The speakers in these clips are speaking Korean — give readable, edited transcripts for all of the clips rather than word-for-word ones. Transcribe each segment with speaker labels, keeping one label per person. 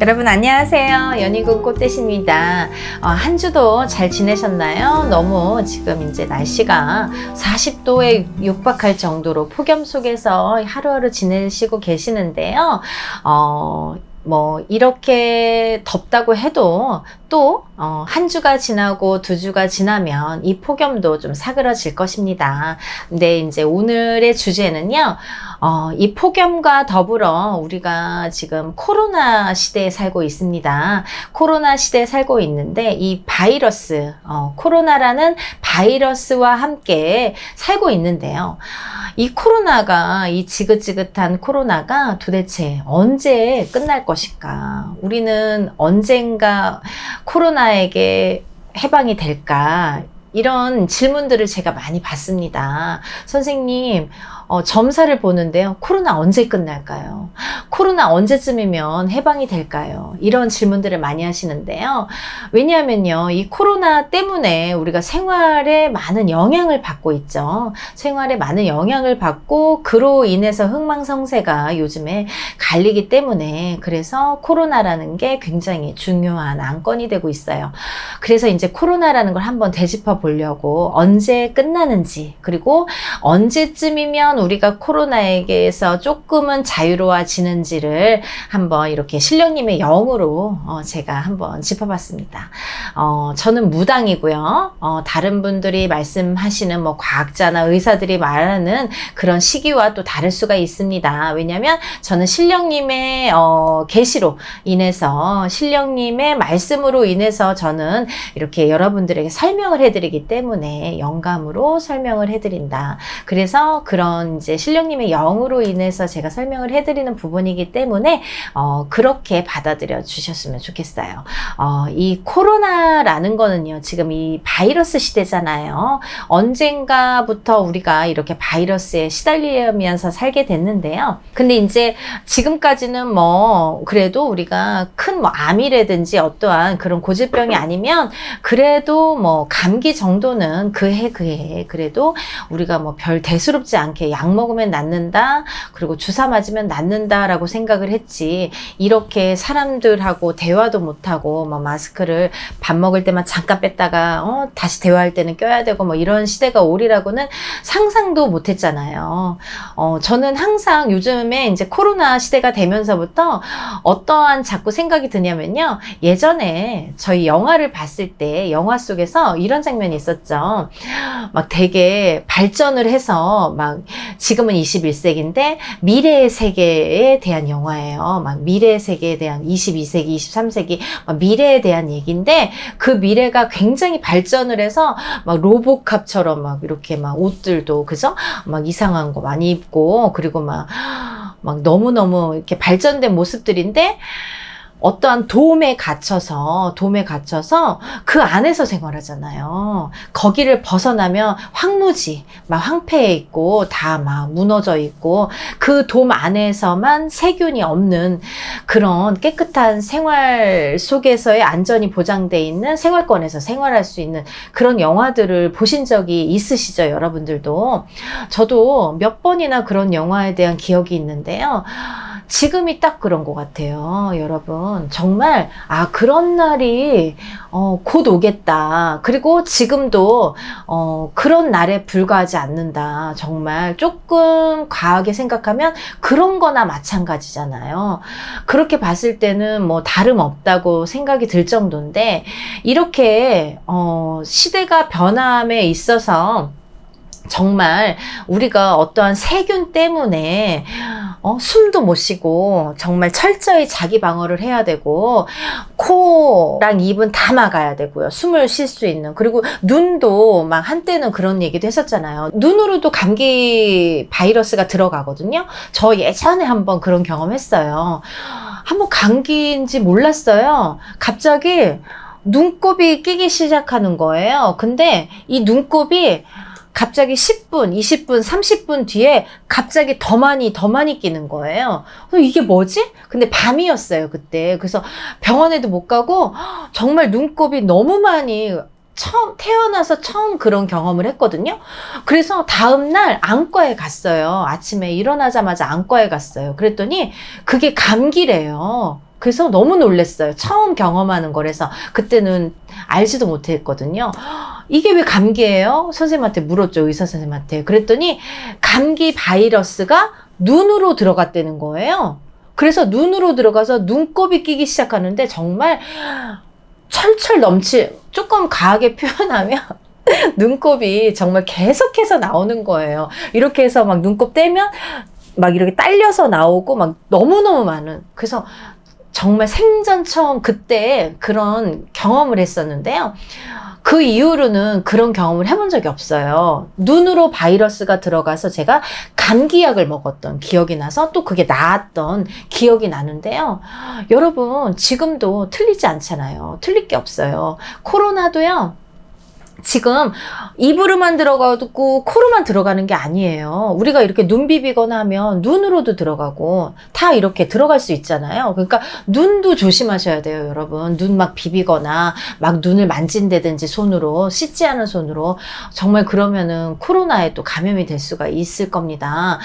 Speaker 1: 여러분 안녕하세요. 연희군 꽃대시입니다. 한 주도 잘 지내셨나요? 너무 지금 이제 날씨가 40도에 육박할 정도로 폭염 속에서 하루하루 지내시고 계시는데요. 뭐 이렇게 덥다고 해도 또 한 주가 지나고 두 주가 지나면 이 폭염도 좀 사그러질 것입니다. 근데 이제 오늘의 주제는요, 이 폭염과 더불어 우리가 지금 코로나 시대에 살고 있습니다. 코로나 시대에 살고 있는데 이 바이러스, 코로나라는 바이러스와 함께 살고 있는데요. 이 코로나가, 이 지긋지긋한 코로나가 도대체 언제 끝날 것일까? 우리는 언젠가 코로나에게 해방이 될까? 이런 질문들을 제가 많이 받습니다. 선생님, 점사를 보는데요. 코로나 언제 끝날까요? 코로나 언제쯤이면 해방이 될까요? 이런 질문들을 많이 하시는데요. 왜냐하면요, 이 코로나 때문에 우리가 생활에 많은 영향을 받고 있죠. 생활에 많은 영향을 받고 그로 인해서 흥망성쇠가 요즘에 갈리기 때문에 그래서 코로나라는 게 굉장히 중요한 안건이 되고 있어요. 그래서 이제 코로나라는 걸 한번 되짚어 보려고 언제 끝나는지, 그리고 언제쯤이면 우리가 코로나에게서 조금은 자유로워지는지를 한번 이렇게 신령님의 영으로 제가 한번 짚어봤습니다. 저는 무당이고요. 다른 분들이 말씀하시는 뭐 과학자나 의사들이 말하는 그런 시기와 또 다를 수가 있습니다. 왜냐하면 저는 신령님의 계시로 인해서, 신령님의 말씀으로 인해서 저는 이렇게 여러분들에게 설명을 해드리기 때문에 영감으로 설명을 해드린다. 그래서 그런 이제 신령님의 영으로 인해서 제가 설명을 해드리는 부분이기 때문에 그렇게 받아들여 주셨으면 좋겠어요. 이 코로나라는 거는요, 지금 이 바이러스 시대잖아요. 언젠가부터 우리가 이렇게 바이러스에 시달리면서 살게 됐는데요. 근데 이제 지금까지는 뭐 그래도 우리가 큰 뭐 암이라든지 어떠한 그런 고질병이 아니면 그래도 뭐 감기 정도는 그해 그래도 우리가 뭐 별 대수롭지 않게 약 먹으면 낫는다, 그리고 주사 맞으면 낫는다라고 생각을 했지, 이렇게 사람들하고 대화도 못하고 뭐 마스크를 밥 먹을 때만 잠깐 뺐다가 다시 대화할 때는 껴야 되고 뭐 이런 시대가 오리라고는 상상도 못했잖아요. 저는 항상 요즘에 이제 코로나 시대가 되면서부터 어떠한 자꾸 생각이 드냐면요, 예전에 저희 영화를 봤을 때 영화 속에서 이런 장면이 있었죠. 막 되게 발전을 해서 막 지금은 21세기인데 미래의 세계에 대한 영화예요. 막 미래의 세계에 대한 22세기, 23세기 막 미래에 대한 얘기인데, 그 미래가 굉장히 발전을 해서 막 로봇캅처럼 막 이렇게 막 옷들도 그죠? 막 이상한 거 많이 입고, 그리고 막 너무너무 이렇게 발전된 모습들인데, 어떠한 돔에 갇혀서 그 안에서 생활하잖아요. 거기를 벗어나면 황무지, 막 황폐해 있고 다 막 무너져 있고 그 돔 안에서만 세균이 없는 그런 깨끗한 생활 속에서의 안전이 보장돼 있는 생활권에서 생활할 수 있는 그런 영화들을 보신 적이 있으시죠, 여러분들도? 저도 몇 번이나 그런 영화에 대한 기억이 있는데요. 지금이 딱 그런 것 같아요, 여러분. 정말 그런 날이 곧 오겠다. 그리고 지금도 그런 날에 불과하지 않는다. 정말 조금 과하게 생각하면 그런 거나 마찬가지잖아요. 그렇게 봤을 때는 뭐 다름없다고 생각이 들 정도인데, 이렇게 시대가 변함에 있어서 정말 우리가 어떠한 세균 때문에 숨도 못 쉬고 정말 철저히 자기 방어를 해야 되고, 코랑 입은 다 막아야 되고요. 숨을 쉴 수 있는. 그리고 눈도 막 한때는 그런 얘기도 했었잖아요. 눈으로도 감기 바이러스가 들어가거든요. 저 예전에 한번 그런 경험했어요. 한번 감기인지 몰랐어요. 갑자기 눈곱이 끼기 시작하는 거예요. 근데 이 눈곱이 갑자기 10분, 20분, 30분 뒤에 갑자기 더 많이 끼는 거예요. 이게 뭐지? 근데 밤이었어요, 그때. 그래서 병원에도 못 가고 정말 눈곱이 너무 많이, 태어나서 처음 그런 경험을 했거든요. 그래서 다음날 안과에 갔어요. 아침에 일어나자마자 안과에 갔어요. 그랬더니 그게 감기래요. 그래서 너무 놀랐어요. 처음 경험하는 거라서 그때는 알지도 못했거든요. 이게 왜 감기예요? 선생님한테 물었죠. 의사 선생님한테. 그랬더니 감기 바이러스가 눈으로 들어갔다는 거예요. 그래서 눈으로 들어가서 눈곱이 끼기 시작하는데 정말 철철 조금 과하게 표현하면 눈곱이 정말 계속해서 나오는 거예요. 이렇게 해서 막 눈곱 떼면 막 이렇게 딸려서 나오고 막 너무너무 많은. 그래서 정말 생전 처음 그때 그런 경험을 했었는데요. 그 이후로는 그런 경험을 해본 적이 없어요. 눈으로 바이러스가 들어가서 제가 감기약을 먹었던 기억이 나서 또 그게 나았던 기억이 나는데요. 여러분, 지금도 틀리지 않잖아요. 틀릴 게 없어요. 코로나도요. 지금 입으로만 들어가고 코로만 들어가는 게 아니에요. 우리가 이렇게 눈 비비거나 하면 눈으로도 들어가고 다 이렇게 들어갈 수 있잖아요. 그러니까 눈도 조심하셔야 돼요, 여러분. 눈 막 비비거나 막 눈을 만진다든지 손으로, 씻지 않은 손으로. 정말 그러면은 코로나에 또 감염이 될 수가 있을 겁니다.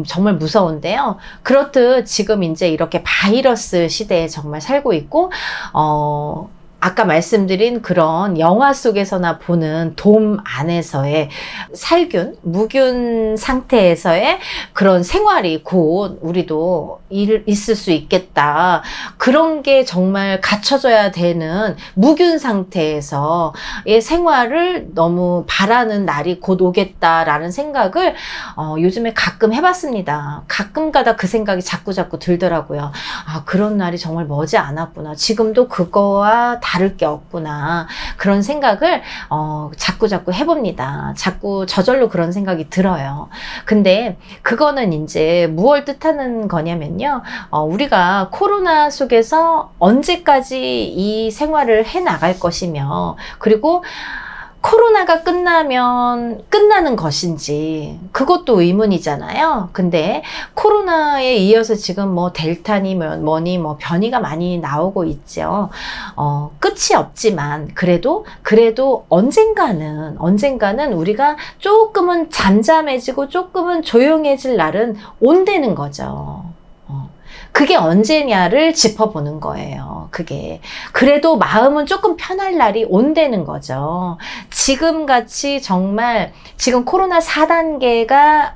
Speaker 1: 정말 무서운데요. 그렇듯 지금 이제 이렇게 바이러스 시대에 정말 살고 있고, 아까 말씀드린 그런 영화 속에서나 보는 돔 안에서의 살균, 무균 상태에서의 그런 생활이 곧 우리도 있을 수 있겠다. 그런 게 정말 갖춰져야 되는 무균 상태에서의 생활을 너무 바라는 날이 곧 오겠다라는 생각을 요즘에 가끔 해봤습니다. 가끔 가다 그 생각이 자꾸 들더라고요. 아, 그런 날이 정말 머지 않았구나. 지금도 그거와 다를 게 없구나. 그런 생각을 자꾸 해봅니다. 자꾸 저절로 그런 생각이 들어요. 근데 그거는 이제 무엇을 뜻하는 거냐면요. 우리가 코로나 속에서 언제까지 이 생활을 해 나갈 것이며, 그리고 코로나가 끝나면 끝나는 것인지 그것도 의문이잖아요. 근데 코로나에 이어서 지금 뭐 델타니 뭐니 뭐 변이가 많이 나오고 있죠. 끝이 없지만 그래도 언젠가는 우리가 조금은 잠잠해지고 조금은 조용해질 날은 온다는 거죠. 그게 언제냐를 짚어보는 거예요. 그게. 그래도 마음은 조금 편할 날이 온다는 거죠. 지금같이 정말 지금 코로나 4단계가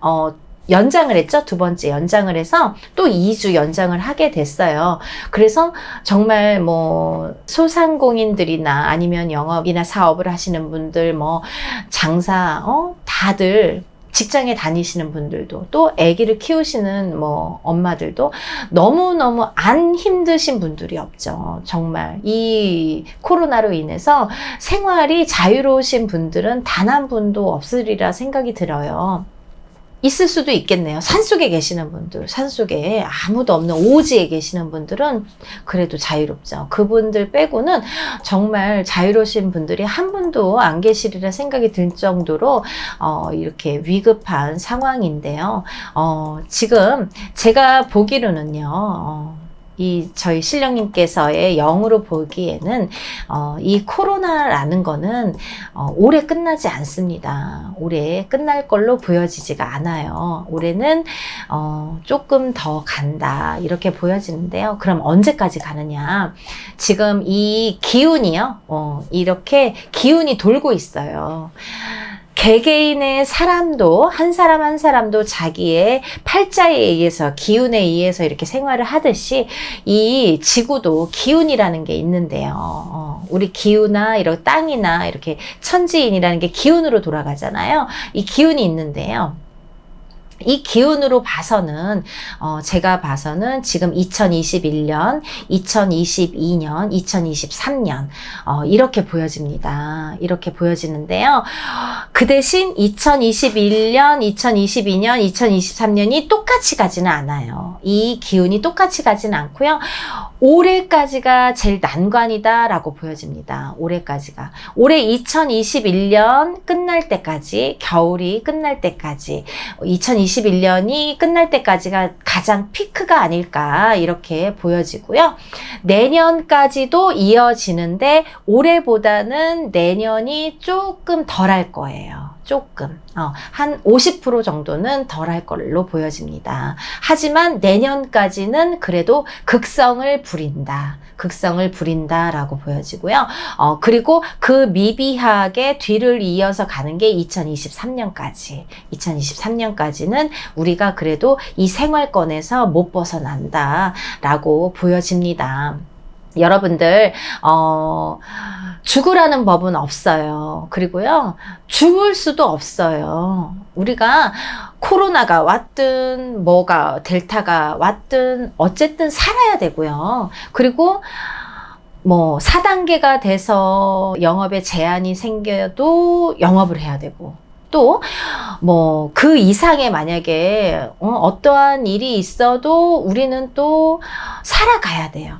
Speaker 1: 연장을 했죠. 두 번째 연장을 해서 또 2주 연장을 하게 됐어요. 그래서 정말 뭐 소상공인들이나 아니면 영업이나 사업을 하시는 분들, 뭐 장사, 다들 직장에 다니시는 분들도, 또 아기를 키우시는 뭐 엄마들도 너무너무 안 힘드신 분들이 없죠. 정말 이 코로나로 인해서 생활이 자유로우신 분들은 단 한 분도 없으리라 생각이 들어요. 있을 수도 있겠네요. 산속에 계시는 분들, 산속에 아무도 없는 오지에 계시는 분들은 그래도 자유롭죠. 그분들 빼고는 정말 자유로우신 분들이 한 분도 안 계시리라 생각이 들 정도로 이렇게 위급한 상황인데요. 지금 제가 보기로는요. 저희 신령님께서의 영으로 보기에는 이 코로나라는 거는 올해 끝나지 않습니다. 올해 끝날 걸로 보여지지가 않아요. 올해는 조금 더 간다 이렇게 보여지는데요. 그럼 언제까지 가느냐? 지금 이 기운이요. 이렇게 기운이 돌고 있어요. 개개인의 사람도 한 사람 한 사람도 자기의 팔자에 의해서 기운에 의해서 이렇게 생활을 하듯이 이 지구도 기운이라는 게 있는데요. 우리 기후나 이런 땅이나 이렇게 천지인이라는 게 기운으로 돌아가잖아요. 이 기운이 있는데요. 이 기운으로 봐서는 제가 봐서는 지금 2021년, 2022년, 2023년 이렇게 보여집니다. 이렇게 보여지는데요. 그 대신 2021년, 2022년, 2023년이 똑같이 가지는 않아요. 이 기운이 똑같이 가지는 않고요. 올해까지가 제일 난관이다라고 보여집니다. 올해까지가. 올해 2021년 끝날 때까지, 겨울이 끝날 때까지, 2021년이 끝날 때까지가 가장 피크가 아닐까 이렇게 보여지고요. 내년까지도 이어지는데 올해보다는 내년이 조금 덜 할 거예요. 조금 한 50% 정도는 덜할 걸로 보여집니다. 하지만 내년까지는 그래도 극성을 부린다라고 보여지고요. 그리고 그 미비하게 뒤를 이어서 가는 게 2023년까지는 우리가 그래도 이 생활권에서 못 벗어난다라고 보여집니다. 여러분들 죽으라는 법은 없어요. 그리고요, 죽을 수도 없어요. 우리가 코로나가 왔든 뭐가 델타가 왔든 어쨌든 살아야 되고요. 그리고 뭐 4단계가 돼서 영업에 제한이 생겨도 영업을 해야 되고, 또 뭐 그 이상의 만약에 어떠한 일이 있어도 우리는 또 살아가야 돼요.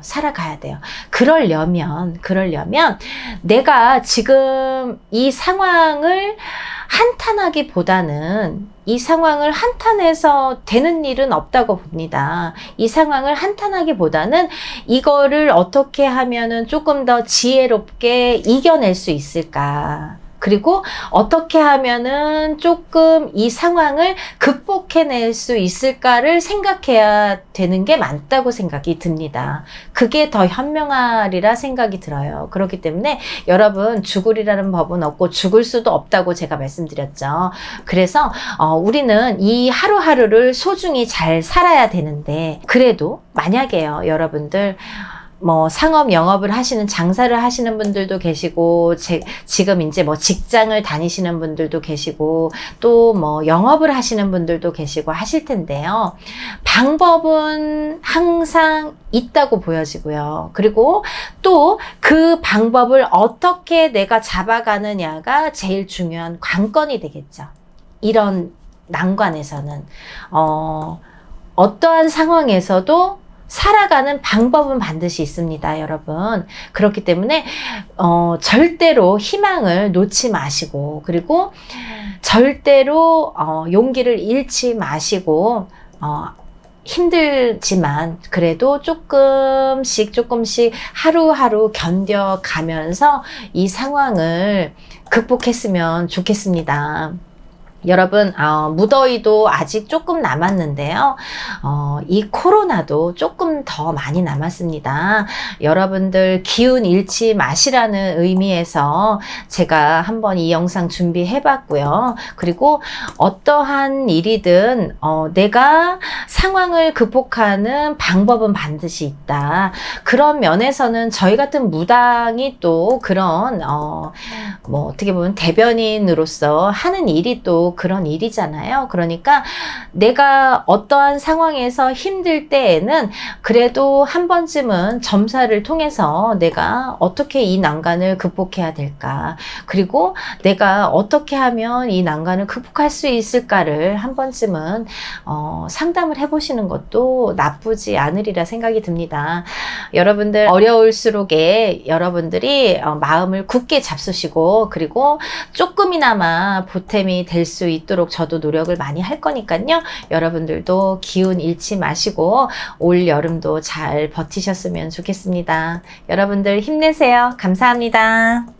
Speaker 1: 살아가야 돼요. 그러려면 내가 지금 이 상황을 한탄하기보다는 이 상황을 한탄해서 되는 일은 없다고 봅니다. 이 상황을 한탄하기보다는 이거를 어떻게 하면은 조금 더 지혜롭게 이겨낼 수 있을까? 그리고 어떻게 하면은 조금 이 상황을 극복해낼 수 있을까를 생각해야 되는 게 맞다고 생각이 듭니다. 그게 더 현명하리라 생각이 들어요. 그렇기 때문에 여러분, 죽으리라는 법은 없고 죽을 수도 없다고 제가 말씀드렸죠. 그래서 우리는 이 하루하루를 소중히 잘 살아야 되는데, 그래도 만약에요, 여러분들 뭐 상업 영업을 하시는, 장사를 하시는 분들도 계시고, 지금 이제 뭐 직장을 다니시는 분들도 계시고, 또 뭐 영업을 하시는 분들도 계시고 하실 텐데요. 방법은 항상 있다고 보여지고요. 그리고 또 그 방법을 어떻게 내가 잡아가느냐가 제일 중요한 관건이 되겠죠. 이런 난관에서는 어떠한 상황에서도 살아가는 방법은 반드시 있습니다, 여러분. 그렇기 때문에 절대로 희망을 놓지 마시고, 그리고 절대로 용기를 잃지 마시고, 힘들지만 그래도 조금씩 하루하루 견뎌가면서 이 상황을 극복했으면 좋겠습니다. 여러분, 무더위도 아직 조금 남았는데요. 이 코로나도 조금 더 많이 남았습니다. 여러분들 기운 잃지 마시라는 의미에서 제가 한번 이 영상 준비해 봤고요. 그리고 어떠한 일이든 내가 상황을 극복하는 방법은 반드시 있다. 그런 면에서는 저희 같은 무당이 또 그런 뭐 어떻게 보면 대변인으로서 하는 일이 또 그런 일이잖아요. 그러니까 내가 어떠한 상황에서 힘들 때에는 그래도 한 번쯤은 점사를 통해서 내가 어떻게 이 난관을 극복해야 될까, 그리고 내가 어떻게 하면 이 난관을 극복할 수 있을까를 한 번쯤은 상담을 해보시는 것도 나쁘지 않으리라 생각이 듭니다. 여러분들 어려울수록에 여러분들이 마음을 굳게 잡수시고, 그리고 조금이나마 보탬이 될 수 있도록 저도 노력을 많이 할 거니까요. 여러분들도 기운 잃지 마시고 올 여름도 잘 버티셨으면 좋겠습니다. 여러분들 힘내세요. 감사합니다.